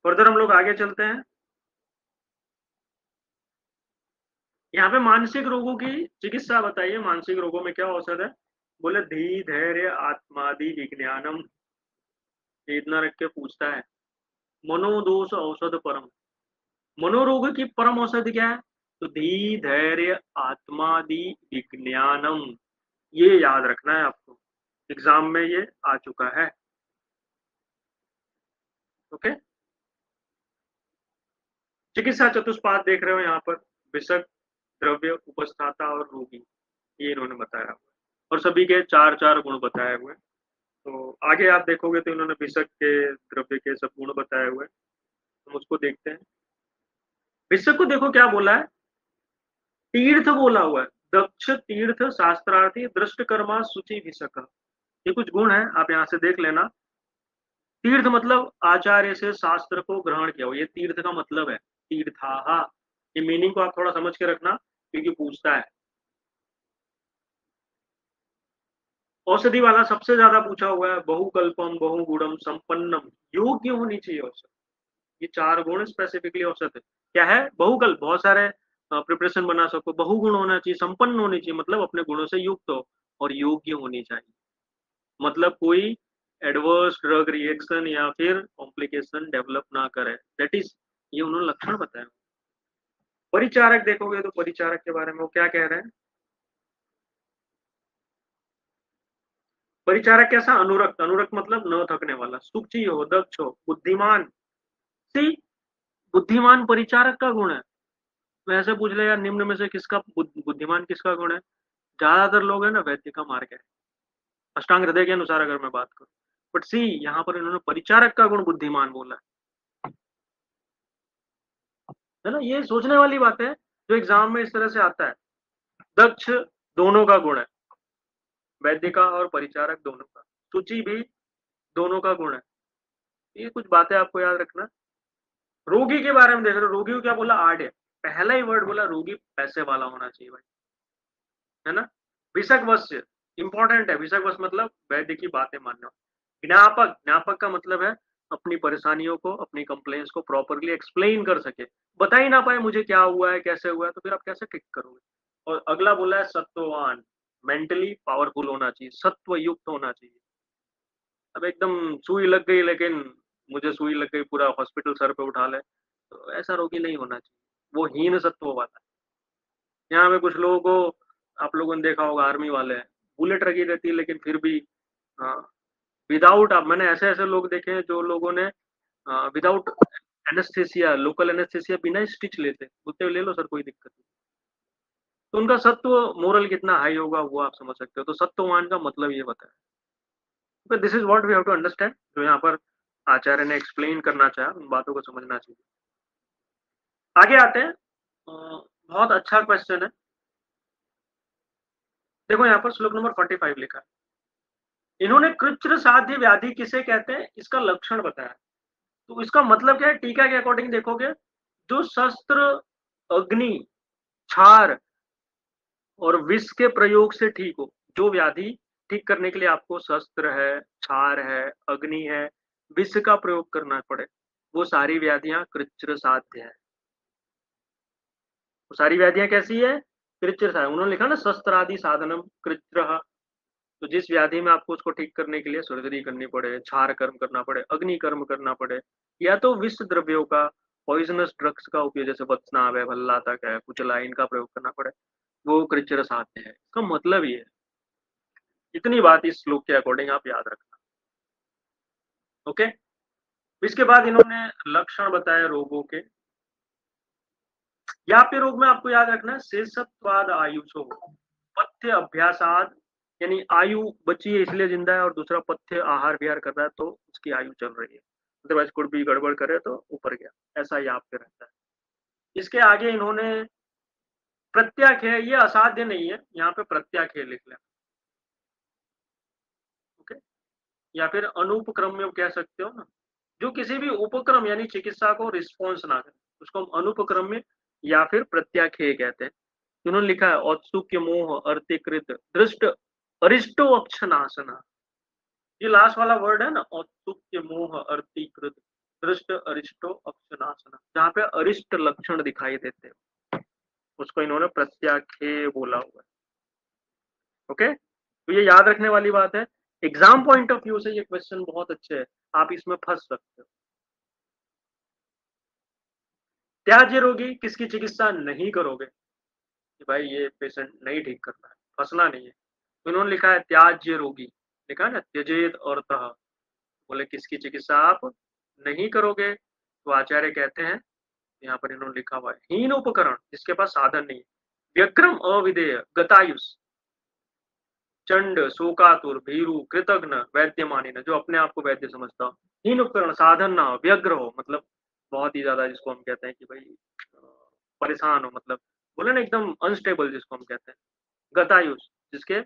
Speaker 1: फर्दर हम लोग आगे चलते हैं। यहाँ पे मानसिक रोगों की चिकित्सा बताइए, मानसिक रोगों में क्या औषध है? बोले धी धैर्य आत्मादि विज्ञानम, इतना रख के पूछता है। मनोदोष औषध परम, मनोरोग की परम औषधि क्या है? तो धी धैर्य आत्मादि विज्ञानम, ये याद रखना है आपको, एग्जाम में ये आ चुका है। ओके। चिकित्सा चतुष्पाद देख रहे हो यहाँ पर, विषक, द्रव्य, उपस्थाता और रोगी, ये इन्होंने बताया हुआ है और सभी के चार चार गुण बताए हुए हैं। तो आगे आप देखोगे तो इन्होंने विषक के, द्रव्य के सब गुण बताए हुए हैं। हम उसको देखते हैं। विषक को देखो क्या बोला है, तीर्थ बोला हुआ है, दक्ष तीर्थ शास्त्रार्थी दृष्ट कर्मा शुचि विषक, ये कुछ गुण है, आप यहाँ से देख लेना। तीर्थ मतलब आचार्य से शास्त्र को ग्रहण किया हो, ये तीर्थ का मतलब है, तीर्थाहा। ये मीनिंग को आप थोड़ा समझ के रखना क्योंकि पूछता है। औषधि वाला सबसे ज्यादा पूछा हुआ है, बहुकल्पम बहुगुणम संपन्नम, योग्य होनी चाहिए औषध। ये चार गुण स्पेसिफिकली औषध है। क्या है? बहुकल्प, बहुत सारे प्रिपरेशन बना सको, बहुगुण होना चाहिए, संपन्न होनी चाहिए मतलब अपने गुणों से युक्त हो, और योग्य होनी चाहिए मतलब कोई एडवर्स ड्रग रिएक्शन या फिर कॉम्प्लिकेशन डेवलप ना करे, दैट इज, ये उन्होंने लक्षण बताया। परिचारक देखोगे तो परिचारक के बारे में वो क्या कह रहे हैं? परिचारक कैसा? अनुरक्त, अनुरक्त मतलब न थकने वाला, सुखी हो, दक्ष हो, बुद्धिमान। सी, बुद्धिमान परिचारक का गुण है। वैसे पूछ ले यार, निम्न में से किसका बुद्धिमान किसका गुण है? ज्यादातर लोग है ना वैद्य का मार्ग है, अष्टांग हृदय के अनुसार अगर मैं बात करूं। बट सी, यहाँ पर इन्होंने परिचारक का गुण बुद्धिमान बोला है ना। ये सोचने वाली बात है, जो एग्जाम में इस तरह से आता है। दक्ष दोनों का गुण है, वैद्य का और परिचारक दोनों का। सूची भी दोनों का गुण है। ये कुछ बातें आपको याद रखना। रोगी के बारे में देख रहे हो, रोगी को क्या बोला? आड्य, पहला ही वर्ड बोला रोगी पैसे वाला होना चाहिए भाई, है ना। विषक वश्य इंपॉर्टेंट है, विषक वश्य मतलब वैद्य की बातें मानना। ज्ञापक, ज्ञापक का मतलब है अपनी परेशानियों को, अपनी कंप्लेंट्स को प्रॉपरली एक्सप्लेन कर सके। बता ही ना पाए मुझे क्या हुआ है, कैसे हुआ है, तो फिर आप कैसे ठीक करोगे? और अगला बोला है सत्ववान, मेंटली पावरफुल होना चाहिए, सत्व युक्त होना चाहिए। अब एकदम सुई लग गई लेकिन, मुझे सुई लग गई पूरा हॉस्पिटल सर पे उठा ले, तो ऐसा रोगी नहीं होना चाहिए, वो हीन सत्व वाला। यहाँ पे कुछ लोगों को, आप लोगों ने देखा होगा, आर्मी वाले हैं, बुलेट रखी रहती है लेकिन फिर भी विदाउट, आप, मैंने ऐसे ऐसे लोग देखे हैं जो लोगों ने विदाउट एनेस्थेसिया, लोकल एनेस्थेसिया, बिना स्टिच लेते, बोलते हुए ले लो सर कोई दिक्कत नहीं। तो उनका सत्व मोरल कितना हाई होगा वो आप समझ सकते हो। तो सत्ववान का मतलब ये बताया। तो this is what we have to understand, जो यहाँ पर आचार्य ने एक्सप्लेन करना चाहा, उन बातों को समझना चाहिए। आगे आते हैं। बहुत अच्छा क्वेश्चन है। देखो यहाँ पर श्लोक नंबर 45 लिखा है, इन्होंने कृच्र साध्य व्याधि किसे कहते हैं इसका लक्षण बताया। तो इसका मतलब क्या है? टीका के अकॉर्डिंग देखोगे, जो शस्त्र, अग्नि, क्षार और विष के प्रयोग से ठीक हो, जो व्याधि ठीक करने के लिए आपको शस्त्र है, क्षार है, अग्नि है, विष का प्रयोग करना पड़े, वो सारी व्याधियां कृच्र साध्य है। वो सारी व्याधियां कैसी है? कृच्र साध्य। उन्होंने लिखा ना, शस्त्रादि साधनम कृच्र। तो जिस व्याधि में आपको उसको ठीक करने के लिए सर्जरी करनी पड़े, क्षार कर्म करना पड़े, अग्नि कर्म करना पड़े, या तो विष द्रव्यों का, पॉइजनस ड्रग्स का उपयोग, जैसे वत्सनाभ है, भल्लातक है, कुचला, इनका प्रयोग करना पड़े, वो कृच्र साध्य है। इसका मतलब ये है। इतनी बात इस श्लोक के अकॉर्डिंग आप याद रखना। ओके। इसके बाद इन्होंने लक्षण बताए रोगों के। यहाँ पे रोग में आपको याद रखना है, शेषत्वाद आयुषो, पथ्य अभ्यासाद यानी आयु बची है इसलिए जिंदा है, और दूसरा पथ्य आहार विहार कर रहा है तो उसकी आयु चल रही है। अदरवाइज कुछ भी गड़बड़ करे तो ऊपर गया, ऐसा यहाँ पे रहता है। इसके आगे इन्होंने प्रत्याख्य, ये असाध्य नहीं है, यहाँ पे प्रत्याख्य लिख लें। ओके, या फिर अनुपक्रम्य कह सकते हो ना, जो किसी भी उपक्रम यानी चिकित्सा को रिस्पॉन्स ना करे, उसको हम अनुपक्रम्य या फिर प्रत्याख्य कहते हैं। उन्होंने लिखा है औत्सुक्य मोह अर्तिकृत दृष्ट अरिष्टो अक्षनासना। ये लास्ट वाला वर्ड है ना, औत्सुक्य मोह अर्तिकृत दृष्ट अरिष्टो अक्षनासना, जहाँ पे अरिष्ट लक्षण दिखाई देते हैं, उसको इन्होंने प्रत्याख्य बोला हुआ है। ओके, तो ये याद रखने वाली बात है। एग्जाम पॉइंट ऑफ व्यू से ये क्वेश्चन बहुत अच्छे है, आप इसमें फंस सकते हो। त्याज्य रोगी किसकी चिकित्सा नहीं करोगे कि भाई ये पेशेंट नहीं ठीक करना है, फंसना नहीं है। तो इन्होंने लिखा है त्याज्य रोगी, लिखा है ना त्यजेत अर्थः, बोले किसकी चिकित्सा आप नहीं करोगे, तो आचार्य कहते हैं, यहाँ पर इन्होंने लिखा हुआ है हीन उपकरण, जिसके पास साधन नहीं है, व्यक्रम अविधेय गतायुष चंड शोकातुर भीरु कृतघ्न वैद्य मानिन, जो अपने आप को वैद्य समझता हो, हीन उपकरण साधन ना हो, व्यग्र हो, मतलब बहुत ही ज्यादा, जिसको हम कहते हैं कि भाई परेशान हो, मतलब बोले ना एकदम अनस्टेबल, जिसको हम कहते हैं गतायुष, जिसके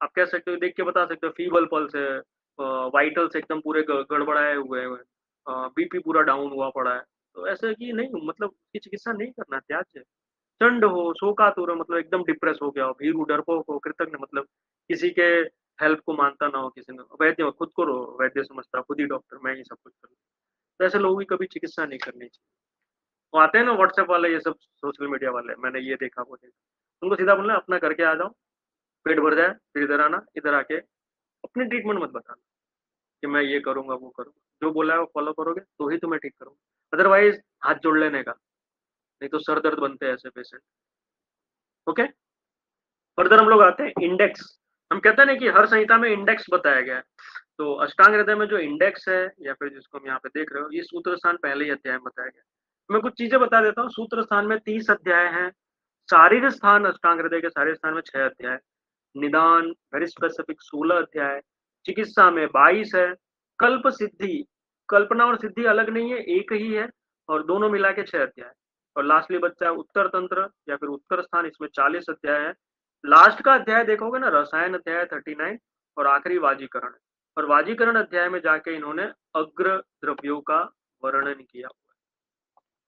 Speaker 1: आप कह सकते हो, देख के बता सकते हो फीबल पल्स है, वाइटल्स एकदम पूरे गड़बड़ाए हुए हैं, बीपी पूरा डाउन हुआ पड़ा है, तो ऐसे कि नहीं, मतलब उसकी चिकित्सा नहीं करना, त्याज्य। चंड हो शोकातुर हो, मतलब एकदम डिप्रेस हो गया हो, भीरु डरपोक हो, कृतज्ञ मतलब किसी के हेल्प को मानता ना हो, किसी ने वैद्य हो, खुद को वैद्य समझता, खुद ही डॉक्टर, मैं ही सब कुछ करूँ, तो ऐसे लोगों की कभी चिकित्सा नहीं करनी चाहिए। वो आते हैं ना व्हाट्सएप वाले, ये सब सोशल मीडिया वाले, मैंने ये देखा वो देखा, उनको सीधा बोलना अपना करके आ जाओ, पेट भर जाए फिर इधर आना, इधर आके अपनी ट्रीटमेंट मत बताना कि मैं ये करूंगा वो करूंगा, जो बोला है वो फॉलो करोगे तो ही तुम्हें ठीक करूंगा, अदरवाइज हाथ जोड़ लेने का, नहीं तो सर दर्द बनते हैं ऐसे पेशेंट। ओके, फर्दर हम लोग आते हैं इंडेक्स। हम कहते हैं ना कि हर संहिता में इंडेक्स बताया गया है, तो अष्टांग हृदय में जो इंडेक्स है, या फिर जिसको हम यहाँ पे देख रहे हो, ये सूत्र स्थान पहले ही अध्याय में बताया गया है। मैं कुछ चीजें बता देता हूँ। सूत्र स्थान में 30 अध्याय हैं, शारीर स्थान अष्टांग हृदय के शारीर स्थान में 6 अध्याय, निदान वेरी स्पेसिफिक 16 अध्याय, चिकित्सा में 22 है, कल्प सिद्धि, कल्पना और सिद्धि अलग नहीं है, एक ही है, और दोनों मिला के 6 अध्याय, और लास्टली बच्चा उत्तर तंत्र या फिर उत्तर स्थान, इसमें 40 अध्याय है। लास्ट का अध्याय देखोगे ना, रसायन अध्याय 39, और आखिरी वाजीकरण है, और वाजीकरण अध्याय में जाके इन्होंने अग्र द्रव्यों का वर्णन किया हुआ है।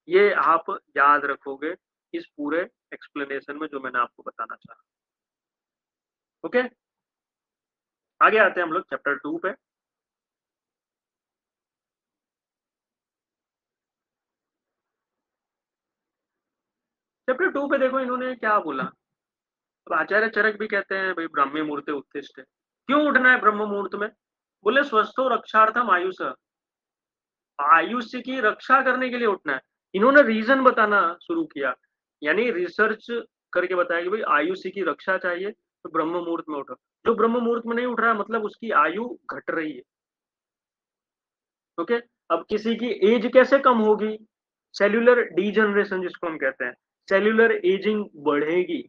Speaker 1: ये आप याद रखोगे इस पूरे एक्सप्लेनेशन में जो मैंने आपको बताना चाहा। ओके, आगे आते हैं हम लोग चैप्टर 2 पे। चैप्टर 2 पे देखो इन्होंने क्या बोला। अब आचार्य चरक भी कहते हैं भाई ब्राह्मी मुहूर्ते उत्तिष्ठ है, क्यों उठना है ब्रह्म मुहूर्त में, बोले स्वस्थो रक्षार्थम आयुष, आयुष्य की रक्षा करने के लिए उठना है। इन्होंने रीजन बताना शुरू किया, यानी रिसर्च करके बताया कि भाई आयुष्य की रक्षा चाहिए तो ब्रह्म मुहूर्त में उठो। जो ब्रह्म मुहूर्त में नहीं उठ रहा है मतलब उसकी आयु घट रही है। ओके, अब किसी की एज कैसे कम होगी, सेल्यूलर डीजनरेशन जिसको हम कहते हैं, सेल्यूलर एजिंग बढ़ेगी।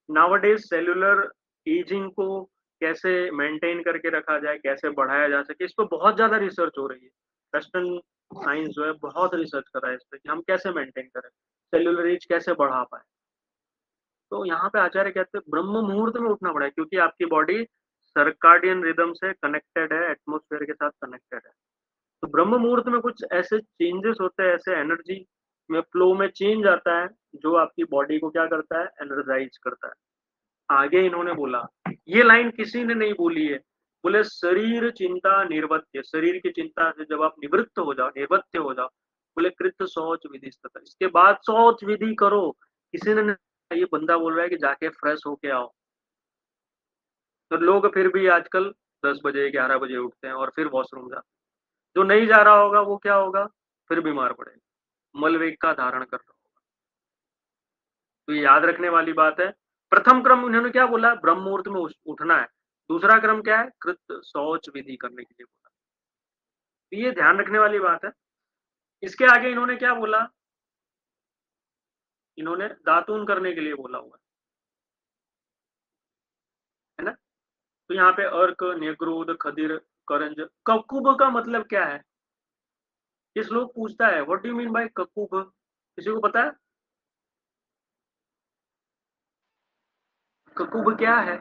Speaker 1: नाउअडेज सेल्यूलर एजिंग को कैसे मेंटेन करके रखा जाए, कैसे बढ़ाया जा सके, इस पर बहुत ज्यादा रिसर्च हो रही है। वेस्टर्न साइंस जो है बहुत रिसर्च कर रहा है इस पर कि हम कैसे मेंटेन करें, सेल्यूलर एज कैसे बढ़ा पाए। तो यहाँ पे आचार्य कहते हैं ब्रह्म मुहूर्त में उठना पड़ा है, क्योंकि आपकी बॉडी सर्काडियन रिदम से कनेक्टेड है, एटमोस्फेयर के साथ कनेक्टेड है। तो ब्रह्म मुहूर्त में कुछ ऐसे चेंजेस होते हैं, ऐसे एनर्जी में फ्लो में चेंज आता है, जो आपकी बॉडी को क्या करता है, एनर्जाइज करता है। आगे इन्होंने बोला, ये लाइन किसी ने नहीं बोली है, बोले शरीर चिंता निर्वत्य, शरीर की चिंता से जब आप निवृत्त हो जाओ, निर्वत्य हो जाओ, बोले कृत शौच विधि, इसके बाद शौच विधि करो। किसी ने नहीं, ये बंदा बोल रहा है कि जाके फ्रेश होके आओ। तो लोग फिर भी आजकल 10 बजे 11 बजे उठते हैं और फिर वॉशरूम जाते हैं। जो नहीं जा रहा होगा वो क्या होगा, फिर बीमार पड़ेगा, मलवेग का धारण कर रहा होगा। तो ये याद रखने वाली बात है। प्रथम क्रम उन्होंने क्या बोला, ब्रह्म मुहूर्त में उठना है। दूसरा क्रम क्या है, कृत शौच विधि करने के लिए बोला। तो ये ध्यान रखने वाली बात है। इसके आगे इन्होंने क्या बोला, इन्होंने दातून करने के लिए बोला हुआ है ना। तो यहाँ पे अर्क, नेग्रोद, खदिर, करंज। ककुब का मतलब क्या है? ये श्लोक पूछता है what do you mean by ककुब? किसी को पता है ककुब क्या है?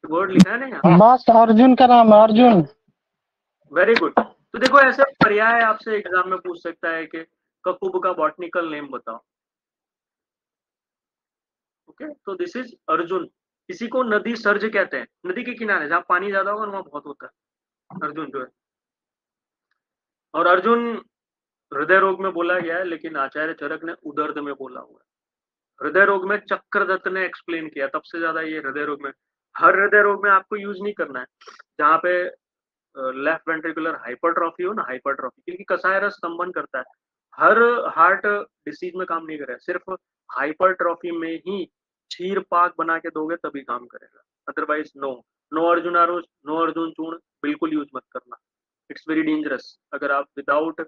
Speaker 1: वर्ड लिखा है ना यहाँ।
Speaker 2: बस अर्जुन का नाम है अर्जुन।
Speaker 1: Very good. तो देखो ऐसे पर्याय आपसे एग्जाम में पूछ सकता है कि ककुब का बॉटनिकल नेम बताओ। ओके, तो दिस इज अर्जुन। किसी को नदी सर्ज कहते हैं, नदी के किनारे जहाँ पानी ज्यादा होगा वहां बहुत होता है अर्जुन जो है। और अर्जुन हृदय रोग में बोला गया है, लेकिन आचार्य चरक ने उदर्द में बोला हुआ है। हृदय रोग में चक्रदत्त ने एक्सप्लेन किया, तब से ज्यादा ये हृदय रोग में, हर हृदय रोग में आपको यूज नहीं करना है जहाँ पे लेफ्ट वेंट्रिकुलर हाइपरट्रॉफी हो ना, हाइपरट्रॉफी, क्योंकि कसाय रस स्तंभन करता है। हर हार्ट डिसीज में काम नहीं करेगा, सिर्फ हाइपरट्रॉफी में ही क्षीर पाक बना के दोगे तभी काम करेगा, अदरवाइज नो। नो अर्जुन आरोज, नो अर्जुन चूर्ण बिल्कुल यूज मत करना, इट्स वेरी डेंजरस। अगर आप विदाउट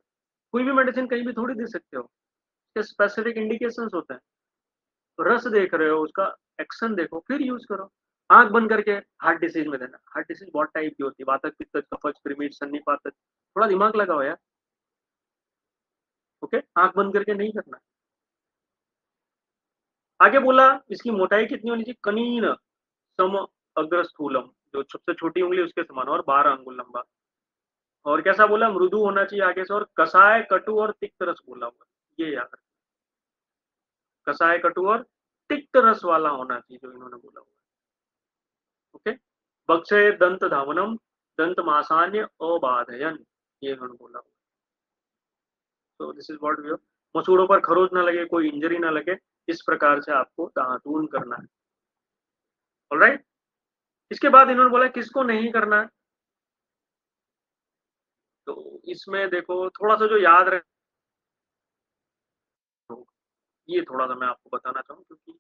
Speaker 1: कोई भी मेडिसिन कहीं भी थोड़ी दे सकते हो, उसके स्पेसिफिक इंडिकेशंस होते हैं। रस देख रहे हो, उसका एक्शन देखो फिर यूज करो। आंख बंद करके हार्ट डिसीज में देना, हार्ट डिसीज बहुत टाइप की होती है, वातक, पित्त, कफज, कृमि, सन्निपातक। थोड़ा दिमाग लगाओ यार। ओके, आंख बंद करके नहीं करना। आगे बोला इसकी मोटाई कितनी होनी चाहिए? कनीन सम अग्रस्थूलम, जो सबसे छोटी उंगली उसके समान और 12 अंगुल लंबा। और कैसा बोला? मृदु होना चाहिए आगे से, और कसाय, कटु और तिक्त रस बोला हुआ, ये याद रखना। कसाय, कटु और तिक्त रस वाला होना चाहिए जो इन्होंने बोला हुआ। ओके, बक्षे दंत धावनम, दंत मासान्य अबाधयन, ये उन्होंने बोला। तो दिस इज व्हाट वी, मसूड़ों पर खरोच ना लगे, कोई इंजरी ना लगे, इस प्रकार से आपको दातून करना है। ऑलराइट, इसके बाद इन्होंने बोला किसको नहीं करना है। तो इसमें देखो थोड़ा सा जो याद रख, ये थोड़ा सा मैं आपको बताना चाहूँ, क्योंकि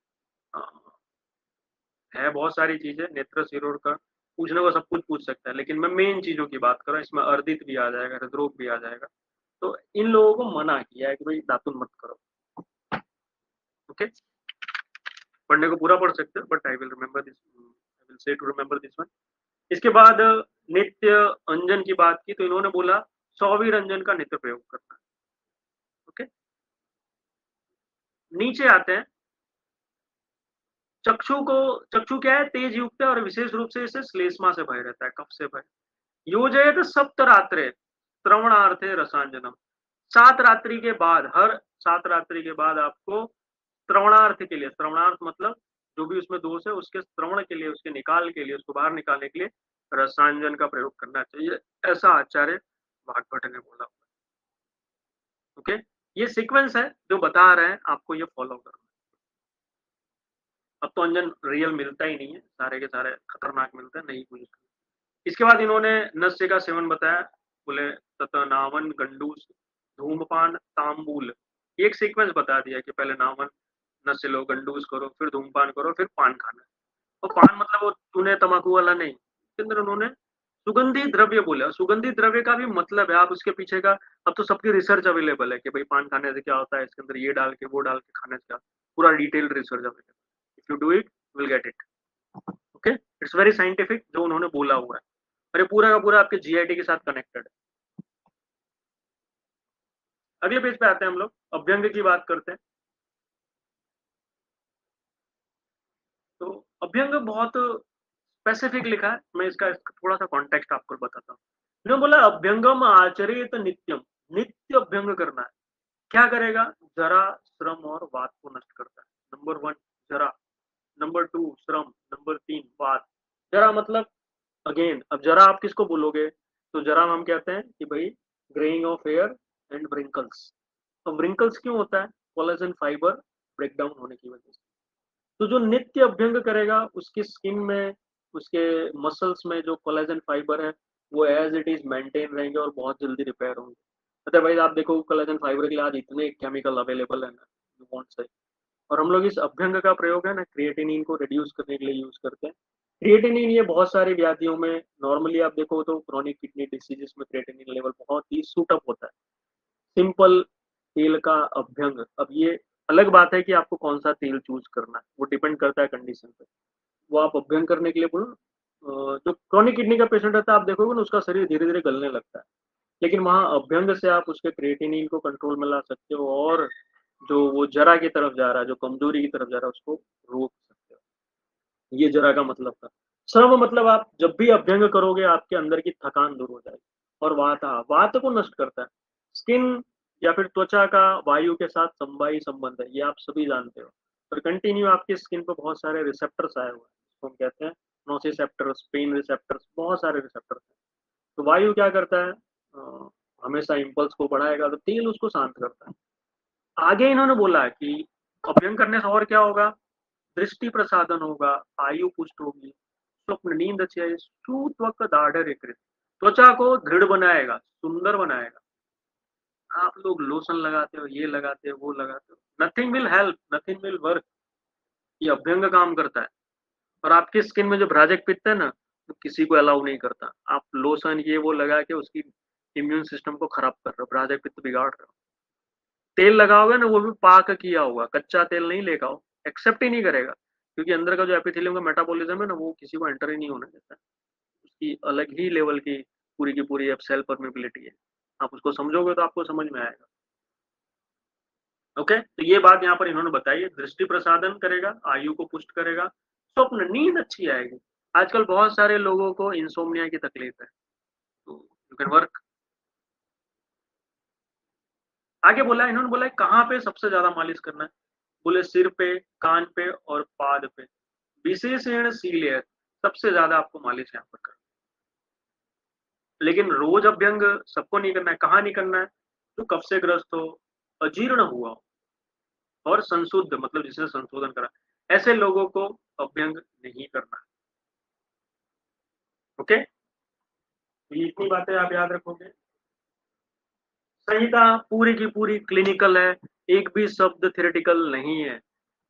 Speaker 1: है बहुत सारी चीजें, नेत्र सिरोर का पूछने को सब कुछ पूछ सकता है, लेकिन मैं मेन चीजों की बात कर रहा हूँ। इसमें अर्दित भी आ जाएगा, हृदरोग भी आ जाएगा। तो इन लोगों को मना किया है कि भाई दातुन मत करो। ओके, पढ़ने को पूरा पढ़ सकते हो, but I will remember this, I will say to remember this one. इसके बाद नित्य अंजन की बात की, तो इन्होंने बोला 100वीं रंजन का नित्य प्रयोग करना। ओके, नीचे आते हैं। चक्षु को, चक्षु क्या है? तेज युक्त है, और विशेष रूप से इसे श्लेष्मा से भय रहता है, कफ से भय। योजयत सप्तरात्रे श्रवणार्थे रसांजनम, 7 रात्रि के बाद, हर 7 रात्रि के बाद आपको श्रवणार्थ के लिए, श्रवणार्थ मतलब जो भी उसमें दोष है उसके श्रवण के लिए, उसके निकाल के लिए, उसको बाहर निकालने के लिए रसांजन का प्रयोग करना चाहिए, ऐसा आचार्य भागवत ने बोला। ओके, ये सीक्वेंस है जो बता रहे हैं आपको, ये फॉलो करना। अब तो अंजन रियल मिलता ही नहीं है, सारे के सारे खतरनाक मिलते हैं, नहीं कुछ। इसके बाद इन्होंने नस्य का सेवन बताया, बोले तथा नावन, गंडूस, धूमपान, तांबूल। एक सीक्वेंस बता दिया कि पहले नावन, नस्य लो, गंडूस करो, फिर धूमपान करो, फिर पान खाना। और पान मतलब वो चूने तमाकू वाला नहीं, इसके अंदर उन्होंने सुगंधी द्रव्य बोला। सुगंधी द्रव्य का भी मतलब है, आप उसके पीछे का, अब तो सबकी रिसर्च अवेलेबल है कि भाई पान खाने से क्या होता है, इसके अंदर ये डाल के वो डाल के खाने से क्या, पूरा detailed research available. If you do it will get it. Okay, it's very scientific जो उन्होंने बोला हुआ है, और ये पूरा का पूरा आपके जीआईटी के साथ कनेक्टेड है। अगले पेज पे आते हैं हम लोग, अभ्यंग की बात करते हैं। तो अभ्यंग बहुत स्पेसिफिक लिखा है, मैं इसका थोड़ा सा कॉन्टेक्स्ट आपको बताता हूँ। इन्होंने बोला अभ्यंगम आचरित नित्यम, नित्य अभ्यंग करना है। क्या करेगा? जरा, श्रम और वात को नष्ट करता है। नंबर 1 जरा, नंबर 2 श्रम, नंबर 3 वात। जरा मतलब अगेन, अब जरा आप किसको बोलोगे? तो जरा हम कहते हैं कि भाई greying of hair and wrinkles. तो व्रिंकल्स क्यों होता है? कोलेजन फाइबर ब्रेकडाउन होने की वजह से। तो जो नित्य अभ्यंग करेगा उसकी स्किन में, उसके मसल्स में जो कोलेजन फाइबर है वो एज इट इज मेंटेन रहेंगे और बहुत जल्दी रिपेयर होंगे। अदरवाइज आप देखो कोलेजन फाइबर के लिए आज इतने केमिकल अवेलेबल है ना, यू वॉन्ट से। और हम लोग इस अभ्यंग का प्रयोग है ना क्रिएटिनिन को रिड्यूस करने के लिए यूज करते हैं। क्रिएटिनिन ये बहुत सारी व्याधियों में, नॉर्मली आप देखो तो क्रोनिक किडनी डिसीजेस में क्रिएटिनिन लेवल बहुत ही सूटअप होता है। सिंपल तेल का अभ्यंग, अब ये अलग बात है कि आपको कौन सा तेल चूज करना है, वो डिपेंड करता है कंडीशन पे। वो आप अभ्यंग करने के लिए बोलो, जो क्रॉनिक किडनी का पेशेंट रहता है, आप देखोगे ना उसका शरीर धीरे-धीरे गलने लगता है। लेकिन वहाँ अभ्यंग से आप उसके क्रिएटिनिन को कंट्रोल में ला सकते हो और जो वो जरा की तरफ जा रहा है, जो कमज़ोरी की तरफ जा रहा है, उसको रोक सकते हो। ये जरा का मतलब था। श्रम मतलब आप जब भी अभ्यंग करोगे, आपके अंदर की थकान दूर हो जाएगी। और वात को नष्ट करता है। स्किन या फिर त्वचा का वायु के साथ समवायी संबंध है, ये आप सभी जानते हो। और कंटिन्यू आपकी स्किन पे बहुत सारे रिसेप्टर्स आए हुए हैं, जिसको हम कहते हैं नोसिसेप्टर्स, पेन रिसेप्टर्स, बहुत सारे रिसेप्टर्स हैं। तो वायु क्या करता है? हमेशा इम्पल्स को बढ़ाएगा, तो तेल उसको शांत करता है। आगे इन्होंने बोला कि अभ्यंग करने से और क्या होगा? दृष्टि प्रसादन होगा, आयु पुष्ट होगी, स्वप्न नींद अच्छी आएगी, सुत्वक दाढ़ कृत, त्वचा को दृढ़ बनाएगा, सुंदर बनाएगा। आप लोग लोशन लगाते हो, ये लगाते हो, वो लगाते हो, nothing will help, nothing will work. ये अभ्यंग काम करता है। और आपकी स्किन में जो भ्राजक पित्त है ना, वो किसी को अलाउ नहीं करता। आप लोशन ये वो लगा के उसकी इम्यून सिस्टम को खराब कर रहे हो, भ्राजक पित्त बिगाड़ रहे हो। तेल लगाओगे ना, वो भी पाक किया हुआ, कच्चा तेल नहीं लेके आओ, एक्सेप्ट ही नहीं करेगा। क्योंकि अंदर का जो एपिथेलियम का मेटाबॉलिज्म है ना, वो किसी को एंटर ही नहीं होने देता है। उसकी अलग ही लेवल की पूरी अब सेल परमेबिलिटी है। आप उसको समझोगे तो आपको समझ में आएगा। ओके? तो ये बात यहाँ पर इन्होंने बताई है, दृष्टि प्रसादन करेगा, आयु को पुष्ट करेगा, स्वप्न नींद अच्छी आएगी। आजकल बहुत सारे लोगों को इनसोम्निया की तकलीफ है, तो यू कैन वर्क। आगे बोला इन्होंने बोला है कहाँ पे सबसे ज़्यादा मालिश करना है? बोले सिर पे, कान पे और पाद पे। विशेषण सीलियर, सबसे ज़्यादा आपको मालिश यहाँ पर करनी है। लेकिन रोज़ अभ्यंग सबको नहीं करना है, कहाँ नहीं करना है? जो कफ से ग्रस्त हो, अजीर्ण हुआ हो और संशुद्ध मतलब जिसने संशोधन करा, ऐसे लोगों को अभ्यंग नहीं करना है। ओके? तो ये इतनी बातें आप याद रखोगे। संहिता पूरी की पूरी क्लिनिकल है, एक भी शब्द थ्योरेटिकल नहीं है।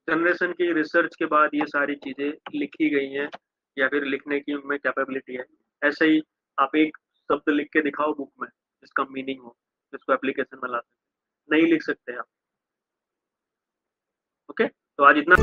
Speaker 1: जनरेशन की रिसर्च के बाद ये सारी चीज़ें लिखी गई हैं या फिर लिखने की उनमें कैपेबिलिटी है। ऐसे ही आप एक शब्द लिख के दिखाओ बुक में, जिसका मीनिंग हो, जिसको एप्लीकेशन में ला सकते, नहीं लिख सकते आप। ओके? तो आज इतना